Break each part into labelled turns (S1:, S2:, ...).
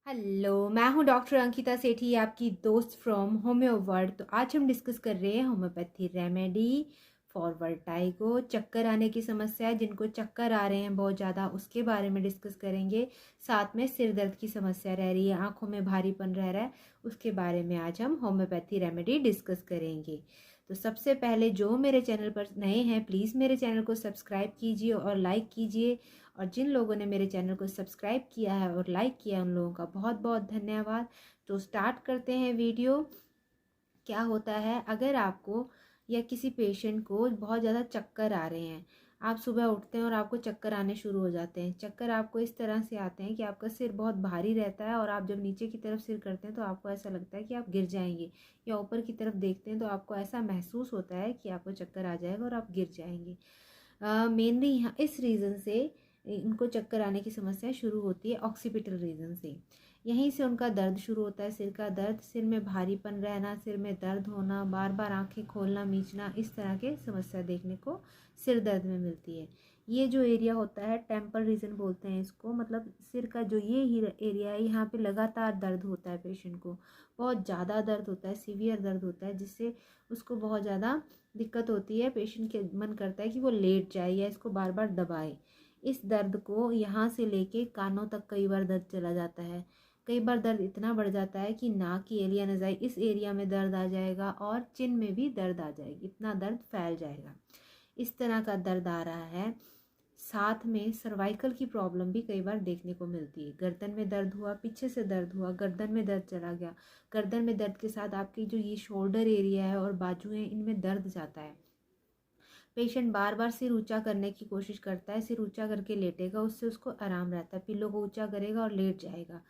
S1: Hello, मैं हूँ doctor Ankita सेठी, आपकी दोस्त फ्रॉम होम्यो वर्ल्ड। तो आज हम डिस्कस कर रहे हैं होम्योपैथी रेमेडी फॉर वर्टाइगो। चक्कर आने की समस्या है, जिनको चक्कर आ रहे हैं बहुत ज़्यादा, उसके बारे में डिस्कस करेंगे। साथ में सिर दर्द की समस्या रह रही है, आँखों में भारीपन रह रहा है, उसके बारे में आज हम होम्योपैथी रेमेडी डिस्कस करेंगे। तो सबसे पहले जो मेरे चैनल पर नए हैं, प्लीज़ मेरे चैनल को सब्सक्राइब कीजिए और लाइक कीजिए। और जिन लोगों ने मेरे चैनल को सब्सक्राइब किया है और लाइक किया है, उन लोगों का बहुत बहुत धन्यवाद। तो स्टार्ट करते हैं वीडियो। क्या होता है, अगर आपको या किसी पेशेंट को बहुत ज़्यादा चक्कर आ रहे हैं, आप सुबह उठते हैं और आपको चक्कर आने शुरू हो जाते हैं। चक्कर आपको इस तरह से आते हैं कि आपका सिर बहुत भारी रहता है और आप जब नीचे की तरफ सिर करते हैं तो आपको ऐसा लगता है कि आप गिर जाएंगे, या ऊपर की तरफ देखते हैं तो आपको ऐसा महसूस होता है कि आपको चक्कर आ जाएगा और आप गिर जाएंगे। मेनली यहाँ इस रीज़न से इनको चक्कर आने की समस्या शुरू होती है, ऑक्सीपिटल रीज़न से। यहीं से उनका दर्द शुरू होता है, सिर का दर्द, सिर में भारीपन रहना, सिर में दर्द होना, बार बार आंखें खोलना मीचना, इस तरह के समस्या देखने को सिर दर्द में मिलती है। ये जो एरिया होता है टेम्पल रीजन बोलते हैं इसको, मतलब सिर का जो ये ही एरिया है, यहाँ पे लगातार दर्द होता है पेशेंट को, बहुत ज़्यादा दर्द होता है, सीवियर दर्द होता है, जिससे उसको बहुत ज़्यादा दिक्कत होती है। पेशेंट के मन करता है कि वो लेट जाए या इसको बार बार दबाए। इस दर्द को यहाँ से लेके कानों तक कई बार दर्द चला जाता है। कई बार दर्द इतना बढ़ जाता है कि नाक की एलिया नज़ाई, इस एरिया में दर्द आ जाएगा और चिन में भी दर्द आ जाएगी, इतना दर्द फैल जाएगा। इस तरह का दर्द आ रहा है। साथ में सर्वाइकल की प्रॉब्लम भी कई बार देखने को मिलती है। गर्दन में दर्द हुआ, पीछे से दर्द हुआ, गर्दन में दर्द चला गया, गर्दन में दर्द के साथ आपकी जो ये शोल्डर एरिया है और बाजू है, इनमें दर्द जाता है। पेशेंट बार बार सिर ऊंचा करने की कोशिश करता है, सिर ऊंचा करके लेटेगा, उससे उसको आराम रहता है, पिल्लो को ऊंचा करेगा और लेट जाएगा,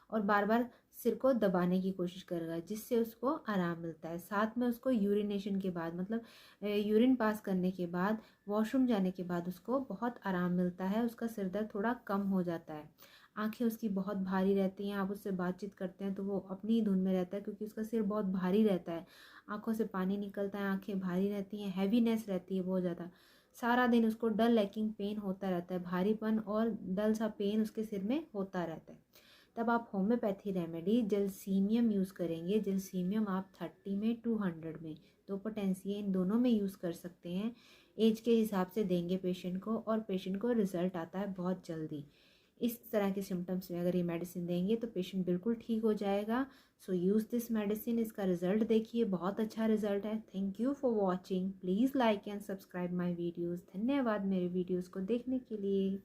S1: और बार बार सिर को दबाने की कोशिश करेगा, जिससे उसको आराम मिलता है। साथ में उसको यूरिनेशन के बाद, मतलब यूरिन पास करने के बाद, वॉशरूम जाने के बाद उसको बहुत आराम मिलता है, उसका सिर दर्द थोड़ा कम हो जाता है। आंखें उसकी बहुत भारी रहती हैं, आप उससे बातचीत करते हैं तो वो अपनी ही धुन में रहता है, क्योंकि उसका सिर बहुत भारी रहता है, आंखों से पानी निकलता है, आंखें भारी रहती हैं, हैवीनेस रहती है बहुत ज़्यादा। सारा दिन उसको डल लैकिंग पेन होता रहता है, भारीपन और डल सा पेन उसके सिर में होता रहता है। तब आप होम्योपैथी रेमेडी जलसीमियम यूज़ करेंगे। जलसीमियम आप 30 में 200 में, दो पोटेंसी इन दोनों में यूज़ कर सकते हैं। एज के हिसाब से देंगे पेशेंट को, और पेशेंट को रिजल्ट आता है बहुत जल्दी। इस तरह के सिम्टम्स में अगर ये मेडिसिन देंगे तो पेशेंट बिल्कुल ठीक हो जाएगा। So use this medicine. इसका रिजल्ट देखिए, बहुत अच्छा रिजल्ट है। Thank you for watching. Please like and subscribe my videos. धन्यवाद मेरे वीडियोज़ को देखने के लिए।